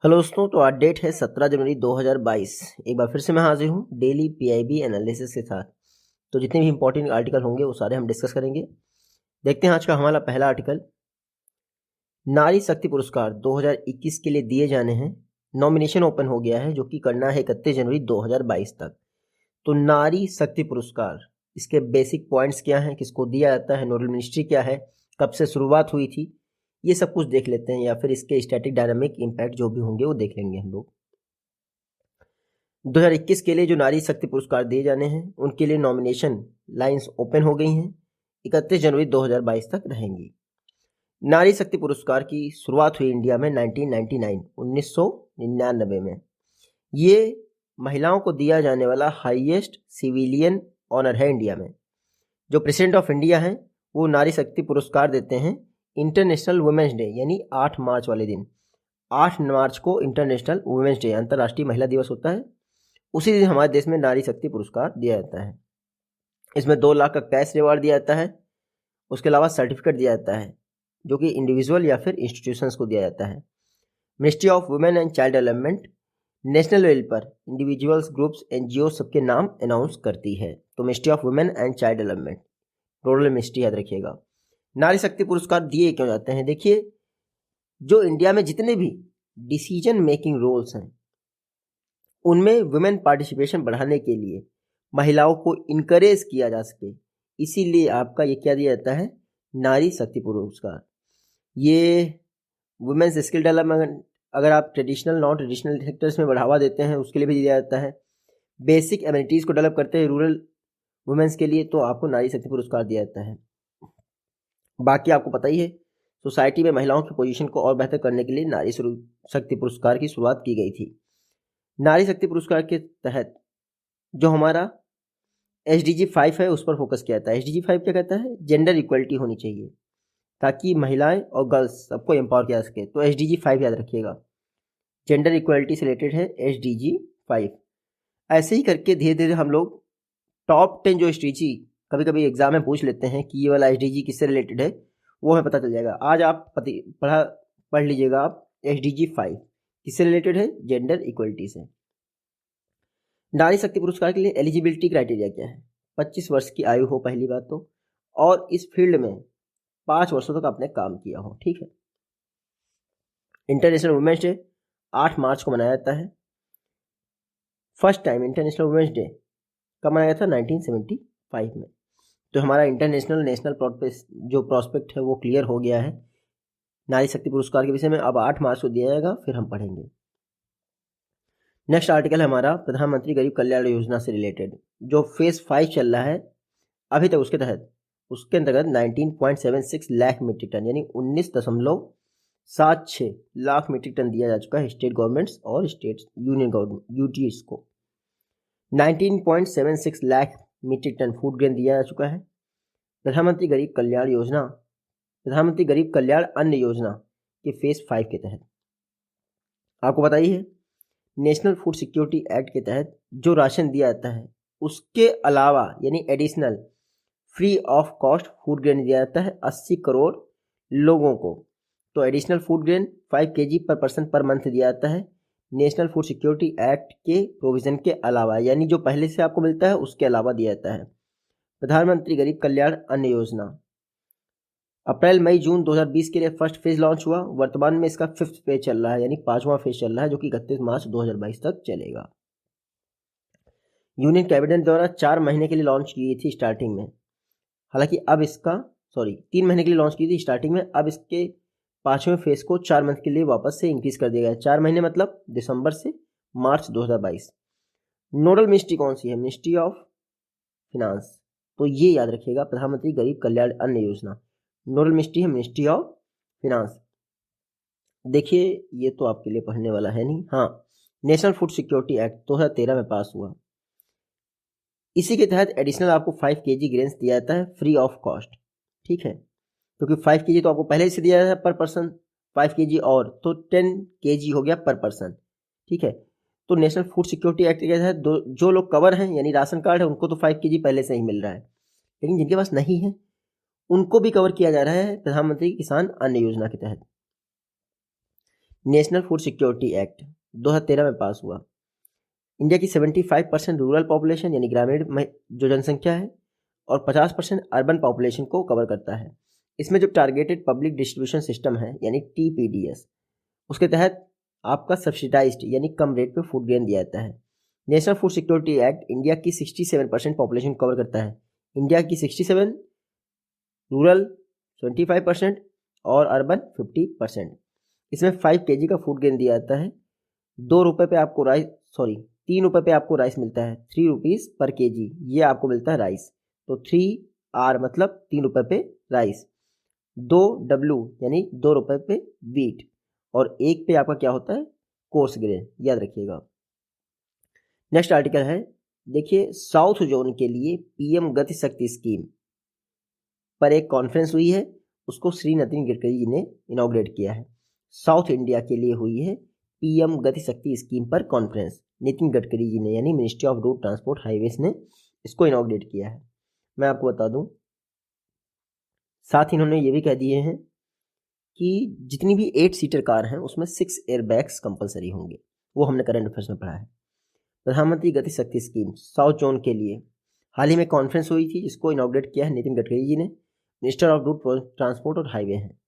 Hello दोस्तों, तो आज डेट है 17 जनवरी 2022। एक बार फिर से मैं हाजिर हूँ डेली पीआईबी एनालिसिस के साथ। तो जितने भी इंपॉर्टेंट आर्टिकल होंगे वो सारे हम डिस्कस करेंगे। देखते हैं आज का हमारा पहला आर्टिकल। नारी शक्ति पुरस्कार 2021 के लिए दिए जाने हैं। नॉमिनेशन ओपन हो गया है जो कि करना है 31 जनवरी 2022 तक। तो नारी शक्ति पुरस्कार, इसके बेसिक पॉइंट्स क्या हैं, किसको दिया जाता है, नोडल मिनिस्ट्री क्या है, कब से शुरुआत हुई थी, ये सब कुछ देख लेते हैं, या फिर इसके स्टैटिक डायनामिक इम्पैक्ट जो भी होंगे वो देख लेंगे हम लोग। 2021 के लिए जो नारी शक्ति पुरस्कार दिए जाने हैं उनके लिए नॉमिनेशन लाइंस ओपन हो गई हैं। 31 जनवरी 2022 तक रहेंगी। नारी शक्ति पुरस्कार की शुरुआत हुई इंडिया में 1999 में। ये महिलाओं को दिया जाने वाला हाईएस्ट सिविलियन ऑनर है इंडिया में। जो प्रेसिडेंट ऑफ इंडिया हैं वो नारी शक्ति पुरस्कार देते हैं इंटरनेशनल वुमेन्स डे यानी 8 मार्च वाले दिन। 8 मार्च को इंटरनेशनल वुमेन्स डे, अंतर्राष्ट्रीय महिला दिवस होता है। उसी दिन हमारे देश में नारी शक्ति पुरस्कार दिया जाता है। इसमें 2 लाख का कैश रिवार्ड दिया जाता है। उसके अलावा सर्टिफिकेट दिया जाता है जो कि इंडिविजुअल या फिर इंस्टीट्यूशंस को दिया जाता है। Ministry of women and child development national level पर इंडिविजुअल्स, ग्रुप्स, एनजीओ सबके नाम अनाउंस करती है। तो ministry of women and child development, rural ministry याद रखिएगा। नारी शक्ति पुरस्कार दिए क्यों जाते हैं? देखिए, जो इंडिया में जितने भी डिसीजन मेकिंग रोल्स हैं उनमें वुमेन पार्टिसिपेशन बढ़ाने के लिए महिलाओं को इनकरेज किया जा सके, इसीलिए आपका ये क्या दिया जाता है, नारी शक्ति पुरस्कार। ये वुमेन्स स्किल डेवलपमेंट, अगर आप ट्रेडिशनल नॉन ट्रेडिशनल सेक्टर्स में बढ़ावा देते हैं उसके लिए भी दिया जाता है। बेसिक एबिलिटीज़ को डेवलप करते हैं रूरल वुमेन्स के लिए, तो आपको नारी शक्ति पुरस्कार दिया जाता है। बाकी आपको पता ही है, सोसाइटी में महिलाओं की पोजीशन को और बेहतर करने के लिए नारी शक्ति पुरस्कार की शुरुआत की गई थी। नारी शक्ति पुरस्कार के तहत जो हमारा SDG 5 है उस पर फोकस किया जाता है। SDG 5 क्या कहता है? जेंडर इक्वलिटी होनी चाहिए ताकि महिलाएं और गर्ल्स सबको एम्पावर किया जा सके। तो SDG 5 याद रखिएगा, जेंडर इक्वलिटी से रिलेटेड है SDG 5। ऐसे ही करके धीरे धीरे हम लोग टॉप 10 जो SDG कभी कभी एग्जाम में पूछ लेते हैं कि ये वाला SDG किससे रिलेटेड है, वो हमें पता चल जाएगा। आज आप पढ़ लीजिएगा आप SDG 5 किससे रिलेटेड है, जेंडर इक्वलिटी से। नारी शक्ति पुरस्कार के लिए एलिजिबिलिटी क्राइटेरिया क्या है? 25 वर्ष की आयु हो पहली बात तो, और इस फील्ड में 5 वर्षों तक आपने काम किया हो। ठीक है। इंटरनेशनल वुमेन्स डे 8 मार्च को मनाया जाता है। First time international women's day कब मनाया गया था? 1975 में। तो हमारा इंटरनेशनल नेशनल जो प्रॉस्पेक्ट है वो क्लियर हो गया है नारी शक्ति पुरस्कार के विषय में। अब 8 मार्च को दिया जाएगा, फिर हम पढ़ेंगे। नेक्स्ट आर्टिकल है हमारा प्रधानमंत्री गरीब कल्याण योजना से रिलेटेड, जो फेज 5 चल रहा है अभी तक। उसके अंतर्गत 19.76 लाख मीट्रिक टन यानी 19.76 लाख मीट्रिक टन दिया जा चुका है स्टेट गवर्नमेंट्स और स्टेट यूनियन गवर्नमेंट यूटीज को। 19.76 lakh metric ton food grain दिया जा चुका है। प्रधानमंत्री गरीब कल्याण अन्न योजना के फेज 5 के तहत आपको बताइए, नेशनल फूड सिक्योरिटी एक्ट के तहत जो राशन दिया जाता है उसके अलावा यानी additional free of cost food grain दिया जाता है 80 करोड़ लोगों को। तो एडिशनल फूड ग्रेन 5 kg पर पर्सन पर मंथ दिया जाता है नेशनल फूड सिक्योरिटी एक्ट के प्रोविजन के अलावा, यानी जो पहले से आपको मिलता है उसके अलावा दिया जाता है। प्रधानमंत्री गरीब कल्याण अन्न योजना अप्रैल मई जून 2020 के लिए फर्स्ट फेज लॉन्च हुआ। वर्तमान में इसका 5th फेज चल रहा है यानी 5वां फेज चल रहा है जो कि 31 मार्च 2022 तक चलेगा। यूनियन कैबिनेट द्वारा 4 महीने के लिए लॉन्च की थी स्टार्टिंग में, हालांकि अब इसका 3 महीने के लिए लॉन्च की थी स्टार्टिंग में। अब इसके 5वें फेज को 4 मंथ के लिए वापस से इंक्रीज कर दिया गया है। 4 महीने मतलब दिसंबर से मार्च 2022। नोडल मिनिस्ट्री कौन सी है? Ministry of finance. तो ये याद रखिएगा, प्रधानमंत्री गरीब कल्याण अन्न योजना नोडल मिनिस्ट्री है मिनिस्ट्री ऑफ फिनांस। देखिए, ये तो आपके लिए पढ़ने वाला है नहीं। हाँ, नेशनल फूड सिक्योरिटी एक्ट 2013 में पास हुआ। इसी के तहत एडिशनल आपको 5 kg ग्रेन्स दिया जाता है फ्री ऑफ कॉस्ट। ठीक है, क्योंकि 5 kg तो आपको पहले से दिया जाता है पर पर्सन, 5 kg और तो 10 kg हो गया पर पर्सन। ठीक है, तो नेशनल फूड सिक्योरिटी एक्ट के तहत जो लोग कवर हैं यानी राशन कार्ड है उनको तो 5 kg पहले से ही मिल रहा है, लेकिन जिनके पास नहीं है उनको भी कवर किया जा रहा है प्रधानमंत्री किसान अन्न योजना के तहत। नेशनल फूड सिक्योरिटी एक्ट 2013 में पास हुआ। इंडिया की 75% रूरल पॉपुलेशन यानी ग्रामीण जो जनसंख्या है और 50% अर्बन पॉपुलेशन को कवर करता है। इसमें जो टारगेटेड पब्लिक डिस्ट्रीब्यूशन सिस्टम है यानी TPDS, उसके तहत आपका सब्सिडाइज्ड यानी कम रेट पे फूड ग्रेन दिया जाता है। National food security act India की 67% पॉपुलेशन कवर करता है। इंडिया की 67, रूरल 25% और अर्बन 50%। इसमें 5 kg का फूड ग्रेन दिया जाता है। 2 रुपये पे आपको ₹3 रुपये पे आपको राइस मिलता है। 3 रुपीज़ पर kg ये आपको मिलता है राइस। तो 3R मतलब 3 रुपये पे राइस, 2W यानी 2 रुपये पे वीट और 1 पे आपका क्या होता है कोर्स ग्रेन, याद रखिएगा। नेक्स्ट आर्टिकल है, देखिए साउथ जोन के लिए PM गति शक्ति स्कीम पर एक कॉन्फ्रेंस हुई है, उसको श्री नितिन गडकरी जी ने इनॉग्रेट किया है। साउथ इंडिया के लिए हुई है PM गति शक्ति स्कीम पर कॉन्फ्रेंस, नितिन गडकरी जी ने यानी ministry of road transport highways ने इसको इनॉग्रेट किया है। मैं आपको बता दूं, साथ ही इन्होंने ये भी कह दिए हैं कि जितनी भी 8 सीटर कार हैं उसमें 6 एयरबैग्स कंपलसरी होंगे, वो हमने करंट अफेयर्स में पढ़ा है। प्रधानमंत्री गति शक्ति स्कीम साउथ जोन के लिए हाल ही में कॉन्फ्रेंस हुई थी, जिसको इनॉग्रेट किया है नितिन गडकरी जी ने, मिनिस्टर ऑफ रोड ट्रांसपोर्ट और हाईवे हैं।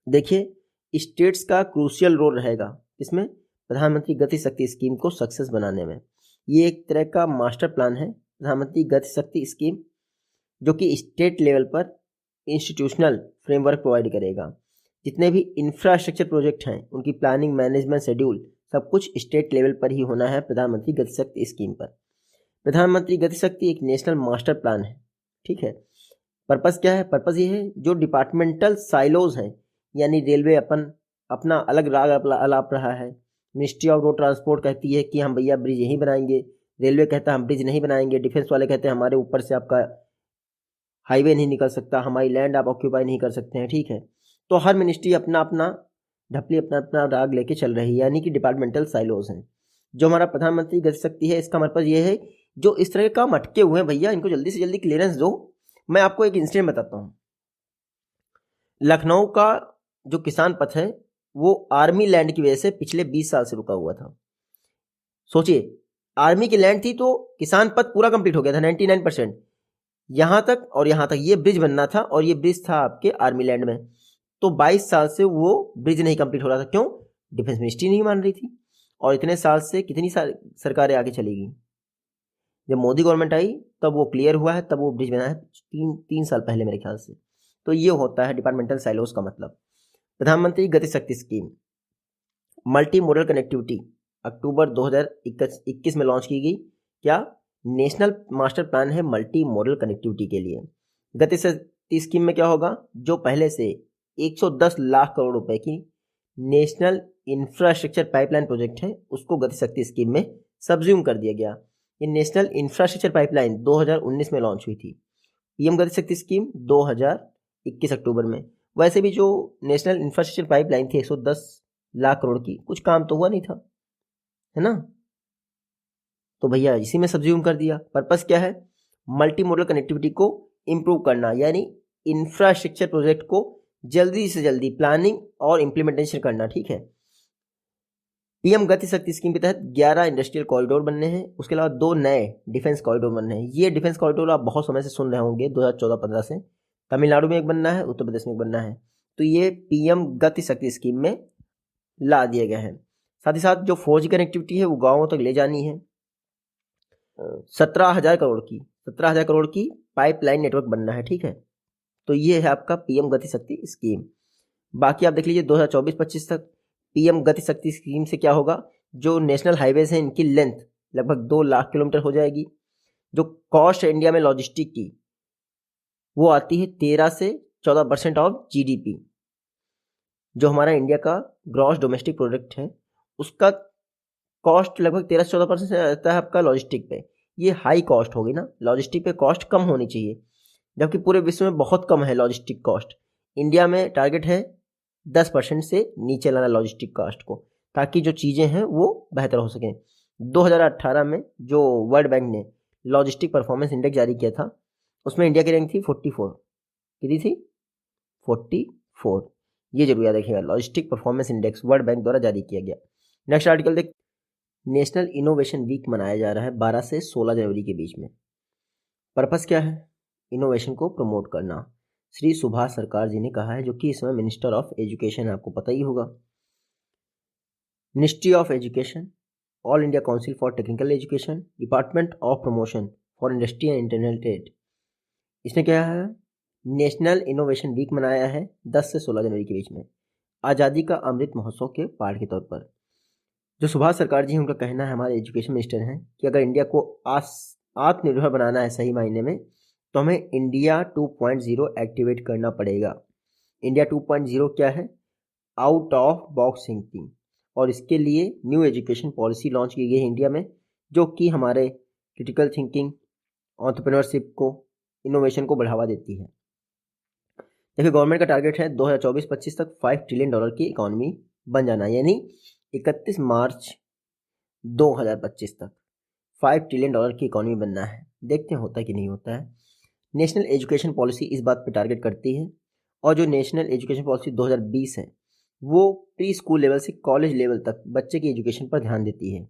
देखिए स्टेट्स का क्रूशियल रोल रहेगा इसमें प्रधानमंत्री गति शक्ति स्कीम को सक्सेस बनाने में। ये एक तरह का मास्टर प्लान है प्रधानमंत्री गति शक्ति स्कीम, जो कि स्टेट लेवल पर इंस्टीट्यूशनल फ्रेमवर्क प्रोवाइड करेगा। जितने भी इंफ्रास्ट्रक्चर प्रोजेक्ट हैं उनकी प्लानिंग, मैनेजमेंट, शेड्यूल सब कुछ स्टेट लेवल पर ही होना है प्रधानमंत्री गति शक्ति स्कीम पर। प्रधानमंत्री गति शक्ति एक नेशनल मास्टर प्लान है, ठीक है। पर्पस क्या है? पर्पस ये है जो डिपार्टमेंटल साइलोज हैं, यानी रेलवे अपना अलग राग अलाप रहा है। मिनिस्ट्री ऑफ रोड ट्रांसपोर्ट कहती है कि हम भैया ब्रिज यहीं बनाएंगे, रेलवे कहता है हम ब्रिज नहीं बनाएंगे, डिफेंस वाले कहते हैं हमारे ऊपर से आपका हाईवे नहीं निकल सकता, हमारी लैंड आप ऑक्यूपाई नहीं कर सकते हैं, ठीक है। तो हर मिनिस्ट्री अपना अपना ढपली अपना अपना राग लेके चल रही है, यानी कि डिपार्टमेंटल साइलोज हैं। जो हमारा प्रधानमंत्री गति शक्ति है, इसका मतलब ये है जो इस तरह के काम अटके हुए हैं भैया, इनको जल्दी से जल्दी क्लियरेंस दो। मैं आपको एक इंसिडेंट बताता हूँ। लखनऊ का जो किसान पथ है वो आर्मी लैंड की वजह से पिछले 20 साल से रुका हुआ था। सोचिए, आर्मी की लैंड थी तो किसान पथ पूरा कंप्लीट हो गया था 99%, यहां तक और यहां तक ये ब्रिज बनना था, और ये ब्रिज था आपके आर्मी लैंड में। तो 22 साल से वो ब्रिज नहीं कंप्लीट हो रहा था। क्यों? डिफेंस मिनिस्ट्री नहीं मान रही थी। और इतने साल से कितनी सरकारें आगे चली गई। जब मोदी गवर्नमेंट आई तब वो क्लियर हुआ है, तब वो ब्रिज बना है, तीन साल पहले मेरे ख्याल से। तो ये होता है डिपार्टमेंटल साइलोज का मतलब। प्रधानमंत्री गति शक्ति स्कीम मल्टी मोडल कनेक्टिविटी अक्टूबर 2021 में लॉन्च की गई। क्या? नेशनल मास्टर प्लान है मल्टी मॉडल कनेक्टिविटी के लिए। गति शक्ति स्कीम में क्या होगा? जो पहले से 110 लाख करोड़ रुपए की नेशनल इंफ्रास्ट्रक्चर पाइपलाइन प्रोजेक्ट है, उसको गति शक्ति स्कीम में सब्ज्यूम कर दिया गया। ये नेशनल इंफ्रास्ट्रक्चर पाइपलाइन 2019 में लॉन्च हुई थी। पीएम गति शक्ति स्कीम 2021 अक्टूबर में। वैसे भी जो नेशनल इंफ्रास्ट्रक्चर पाइपलाइन थी 110 लाख करोड़ की, कुछ काम तो हुआ नहीं था, है ना। तो भैया इसी में सब्ज्यूम कर दिया। पर्पस क्या है? मल्टी मॉडल कनेक्टिविटी को इंप्रूव करना, यानी इंफ्रास्ट्रक्चर प्रोजेक्ट को जल्दी से जल्दी प्लानिंग और इम्प्लीमेंटेशन करना, ठीक है। पीएम गति शक्ति स्कीम के तहत 11 इंडस्ट्रियल कॉरिडोर बनने हैं। उसके अलावा 2 नए डिफेंस कॉरिडोर बनने हैं। ये डिफेंस कॉरिडोर आप बहुत समय से सुन रहे होंगे, 2014-15 से। तमिलनाडु में एक बनना है, उत्तर प्रदेश में एक बनना है। तो ये पीएम गति शक्ति स्कीम में ला दिए गए हैं। साथ ही साथ जो 4G कनेक्टिविटी है वो गाँवों तक ले जानी है। 17,000 करोड़ की पाइपलाइन नेटवर्क बनना है, ठीक है। तो ये है आपका पीएम गति शक्ति स्कीम। बाकी आप देख लीजिए 2024-25 तक पीएम गति शक्ति स्कीम से क्या होगा? जो नेशनल हाईवेज हैं इनकी लेंथ लगभग 2 लाख किलोमीटर हो जाएगी। जो कॉस्ट है इंडिया में लॉजिस्टिक की वो आती है 13 से 14% ऑफ जीडीपी। जो हमारा इंडिया का ग्रॉस डोमेस्टिक प्रोडक्ट है उसका कॉस्ट लगभग 13 से 14% से आता है आपका लॉजिस्टिक पे। ये हाई कॉस्ट होगी ना, लॉजिस्टिक पे कॉस्ट कम होनी चाहिए, जबकि पूरे विश्व में बहुत कम है लॉजिस्टिक कॉस्ट। इंडिया में टारगेट है 10% से नीचे लाना लॉजिस्टिक कॉस्ट को, ताकि जो चीज़ें हैं वो बेहतर हो सकें। 2018 में जो वर्ल्ड बैंक ने लॉजिस्टिक परफॉर्मेंस इंडेक्स जारी किया था उसमें इंडिया की रैंक थी 44। कितनी थी? 44। ये जरूर याद रखिएगा। Logistic performance index world bank द्वारा जारी किया गया। नेक्स्ट आर्टिकल देख, नेशनल इनोवेशन वीक मनाया जा रहा है 12 से 16 जनवरी के बीच में। पर्पस क्या है? इनोवेशन को प्रमोट करना। श्री सुभाष सरकार जी ने कहा है, जो कि इस समय मिनिस्टर ऑफ एजुकेशन है, आपको पता ही होगा। Ministry of education, all India council for technical education, department of promotion for industry and internal trade, इसने क्या है, नेशनल इनोवेशन वीक मनाया है 10 से 16 जनवरी के बीच में, आज़ादी का अमृत महोत्सव के पार्ट के तौर पर। जो सुभाष सरकार जी, उनका कहना है, हमारे एजुकेशन मिनिस्टर हैं, कि अगर इंडिया को आत्मनिर्भर बनाना है सही मायने में, तो हमें इंडिया 2.0 एक्टिवेट करना पड़ेगा। इंडिया 2.0 क्या है? Out of box thinking. और इसके लिए न्यू एजुकेशन पॉलिसी लॉन्च की गई है इंडिया में, जो कि हमारे क्रिटिकल थिंकिंग, एंटरप्रेन्योरशिप को, इनोवेशन को बढ़ावा देती है। देखिए, गवर्नमेंट का टारगेट है 2024-25 तक $5 ट्रिलियन की इकोनॉमी बन जाना, यानी 31 मार्च 2025 तक $5 ट्रिलियन की इकोनॉमी बनना है। देखते हैं होता है कि नहीं होता है। नेशनल एजुकेशन पॉलिसी इस बात पर टारगेट करती है, और जो नेशनल एजुकेशन पॉलिसी 2020 है, वो प्री स्कूल लेवल से कॉलेज लेवल तक बच्चे की एजुकेशन पर ध्यान देती है।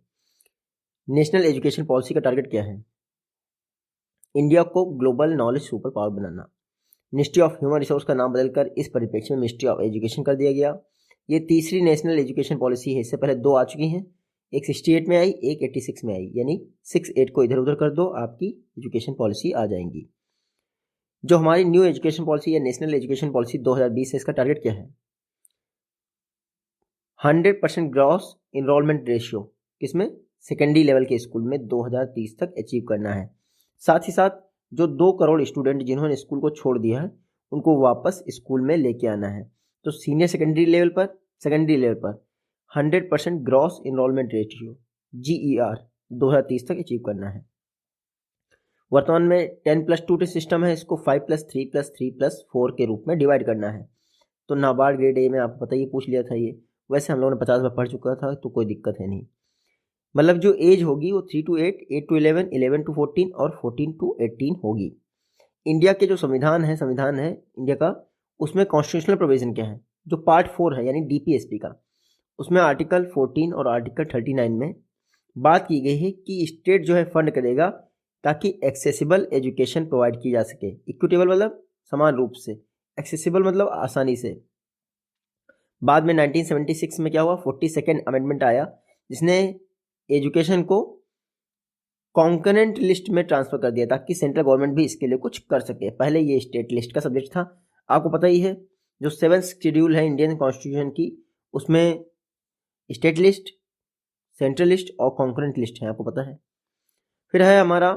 नेशनल एजुकेशन पॉलिसी का टारगेट क्या है? इंडिया को global knowledge super power banana. Ministry of human resource का नाम बदलकर इस परिप्रेक्ष्य में मिनिस्ट्री ऑफ एजुकेशन कर दिया गया। ये तीसरी नेशनल एजुकेशन पॉलिसी है। इससे पहले 2 आ चुकी हैं, एक 68 में आई, एक 86 में आई, यानी 6-8 को इधर उधर कर दो, आपकी एजुकेशन पॉलिसी आ जाएंगी। जो हमारी न्यू एजुकेशन पॉलिसी या नेशनल एजुकेशन पॉलिसी 2020 है, इसका टारगेट क्या है? 100% ग्रॉस इनरोलमेंट रेशियो, किसमें? सेकेंडरी लेवल के स्कूल में 2030 तक अचीव करना है। साथ ही साथ जो 2 करोड़ स्टूडेंट जिन्होंने स्कूल को छोड़ दिया है, उनको वापस स्कूल में लेके आना है। तो सीनियर सेकेंडरी लेवल पर 100% ग्रॉस इनरोलमेंट रेशियो GER 2030 तक अचीव करना है। वर्तमान में 10+2 सिस्टम है, इसको 5+3+3+4 के रूप में डिवाइड करना है। तो नाबार्ड ग्रेड ए में आपको पता ही, पूछ लिया था ये। वैसे हम लोगों ने 50 बार पढ़ चुका था, तो कोई दिक्कत है नहीं। मतलब जो एज होगी वो 3 to 8, 8 to 11, 11 to 14 और 14 to 18 होगी। इंडिया के जो संविधान है इंडिया का, उसमें कॉन्स्टिट्यूशनल प्रोविजन क्या है? जो पार्ट 4 है, यानी DPSP का, उसमें आर्टिकल 14 और आर्टिकल 39 में बात की गई है कि स्टेट जो है फंड करेगा ताकि एक्सेसिबल एजुकेशन प्रोवाइड की जा सके। इक्विटेबल मतलब समान रूप से, एक्सेसिबल मतलब आसानी से। बाद में 1976 में क्या हुआ? 42nd अमेंडमेंट आया, जिसने एजुकेशन को कॉन्करेंट लिस्ट में ट्रांसफर कर दिया, ताकि सेंट्रल गवर्नमेंट भी इसके लिए कुछ कर सके। पहले ये स्टेट लिस्ट का सब्जेक्ट था, आपको पता ही है। जो 7th शेड्यूल है इंडियन कॉन्स्टिट्यूशन की, उसमें स्टेट लिस्ट, सेंट्रल लिस्ट और कॉन्करेंट लिस्ट है, आपको पता है। फिर है हमारा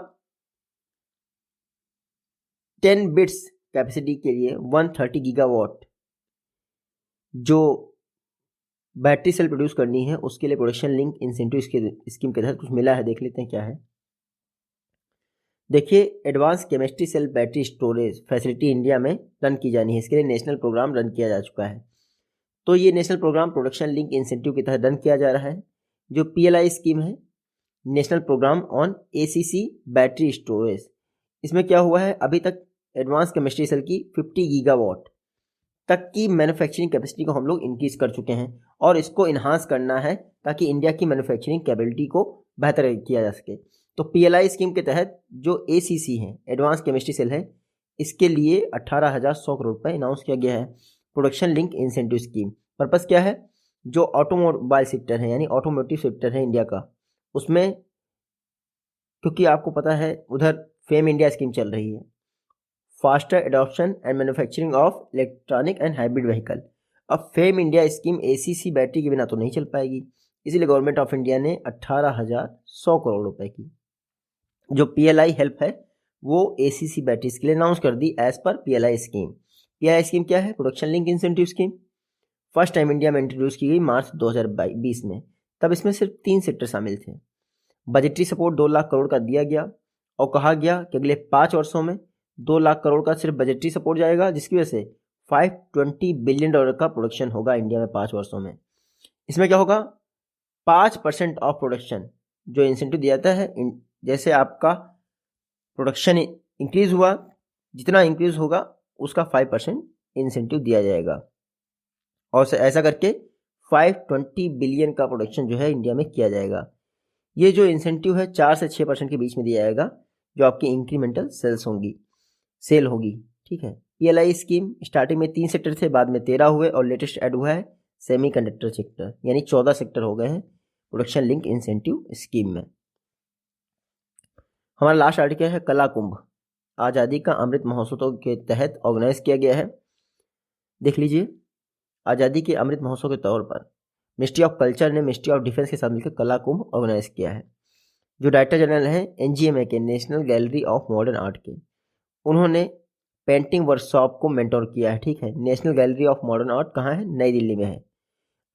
10 बिट्स कैपेसिटी के लिए 130 गीगावाट जो बैटरी सेल प्रोड्यूस करनी है, उसके लिए प्रोडक्शन लिंक इंसेंटिव स्कीम के तहत कुछ मिला है। देख लेते हैं क्या है। देखिए, advance chemistry cell battery storage facility India में रन की जानी है। इसके लिए नेशनल प्रोग्राम रन किया जा चुका है। तो ये national program production link incentive के तहत रन किया जा रहा है। जो PLI स्कीम है, national program on ACC battery storage, इसमें क्या हुआ है, अभी तक एडवांस केमिस्ट्री सेल की 50 गीगावाट तक की मैन्युफैक्चरिंग कैपेसिटी को हम लोग इंक्रीज कर चुके हैं, और इसको इन्हांस करना है ताकि इंडिया की मैन्युफैक्चरिंग कैपेबिलिटी को बेहतर किया जा सके। तो PLI स्कीम के तहत जो ACC है, एडवांस केमिस्ट्री सेल है, इसके लिए 18,100 करोड़ रुपये अनाउंस किया गया है। Production link incentive scheme purpose क्या है? जो ऑटोमोबाइल सेक्टर है, यानी ऑटोमोटिव सेक्टर है इंडिया का, उसमें क्योंकि आपको पता है उधर फेम इंडिया स्कीम चल रही है, faster adoption and manufacturing of electronic and hybrid vehicle. अब FAME India scheme ACC battery के बिना तो नहीं चल पाएगी, इसीलिए गवर्नमेंट ऑफ इंडिया ने 18,100 करोड़ रुपए की जो PLI हेल्प है वो ACC बैटरीज के लिए अनाउंस कर दी as per PLI scheme. PLI scheme क्या है? Production link incentive scheme. First time India में इंट्रोड्यूस की गई मार्च 2020 में। तब इसमें सिर्फ 3 सेक्टर शामिल थे। बजटरी सपोर्ट 2 लाख करोड़ का दिया गया, और कहा गया कि अगले 5 वर्षों में 2 लाख करोड़ का सिर्फ बजटरी सपोर्ट जाएगा, जिसकी वजह से $520 बिलियन का प्रोडक्शन होगा इंडिया में 5 वर्षों में। इसमें क्या होगा? 5% ऑफ प्रोडक्शन जो इंसेंटिव दिया जाता है, जैसे आपका प्रोडक्शन इंक्रीज हुआ, जितना इंक्रीज होगा उसका 5% इंसेंटिव दिया जाएगा। और ऐसा करके 520 बिलियन का प्रोडक्शन जो है इंडिया में किया जाएगा। ये जो इंसेंटिव है 4 से 6% के बीच में दिया जाएगा, जो आपकी इंक्रीमेंटल सेल होगी। ठीक है। PLI स्कीम स्टार्टिंग में 3 सेक्टर थे, बाद में 13 हुए और लेटेस्ट ऐड हुआ है सेमीकंडक्टर सेक्टर, यानी 14 सेक्टर हो गए हैं प्रोडक्शन लिंक इंसेंटिव स्कीम में। हमारा लास्ट आर्टिकल है कला कुंभ, आज़ादी का अमृत महोत्सव के तहत ऑर्गेनाइज किया गया है। देख लीजिए, आज़ादी के अमृत महोत्सव के तौर पर मिनिस्ट्री ऑफ कल्चर ने मिनिस्ट्री ऑफ डिफेंस के साथ मिलकर कला कुंभ ऑर्गेनाइज किया है। जो डायरेक्टर जनरल हैं NGMA के, national gallery of modern art के, उन्होंने पेंटिंग वर्कशॉप को मेंटोर किया है। ठीक है। National gallery of modern art कहाँ है? नई दिल्ली में है।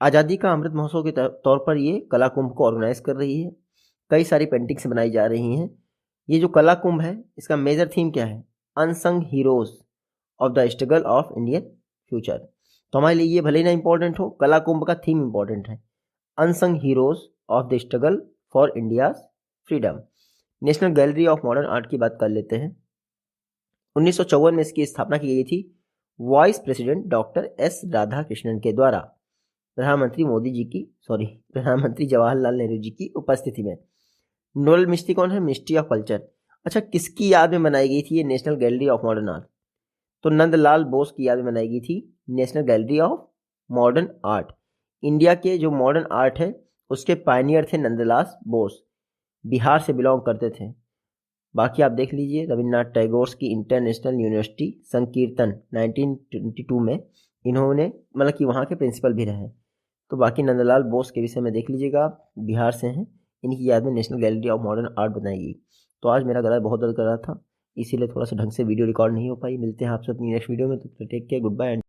आज़ादी का अमृत महोत्सव के तौर पर ये कला कुंभ को ऑर्गेनाइज कर रही है। कई सारी पेंटिंग्स बनाई जा रही हैं। ये जो कला कुंभ है, इसका मेजर थीम क्या है? Unsung heroes of the struggle of Indian future. तो हमारे लिए ये भले ही ना इंपॉर्टेंट हो, कला कुंभ का थीम इंपॉर्टेंट है, unsung heroes of the struggle for India's freedom. National gallery of modern art की बात कर लेते हैं। 1954 में इसकी स्थापना की गई थी vice president doctor S Radhakrishnan के द्वारा, प्रधानमंत्री जवाहरलाल नेहरू जी की उपस्थिति में। नोडल मिनिस्ट्री कौन है? Ministry of culture. अच्छा, किसकी याद में बनाई गई थी ये national gallery of modern art? तो नंदलाल बोस की याद में बनाई गई थी national gallery of modern art. India के जो मॉडर्न आर्ट है उसके पायनियर थे नंदलाल बोस, बिहार से बिलोंग करते थे। बाकी आप देख लीजिए, रविन्द्रनाथ टैगोर की इंटरनेशनल यूनिवर्सिटी संकीर्तन 1922 में इन्होंने मतलब कि वहाँ के प्रिंसिपल भी रहे। तो बाकी नंदलाल बोस के विषय में देख लीजिएगा, आप बिहार से हैं, इनकी याद में national gallery of modern art बनाई गई। तो आज मेरा गला बहुत दर्द कर रहा था, इसीलिए थोड़ा सा ढंग से वीडियो रिकॉर्ड नहीं हो पाई। मिलते हैं आपसे अपनी नेक्स्ट वीडियो में, तो टेक केयर, गुड बाय।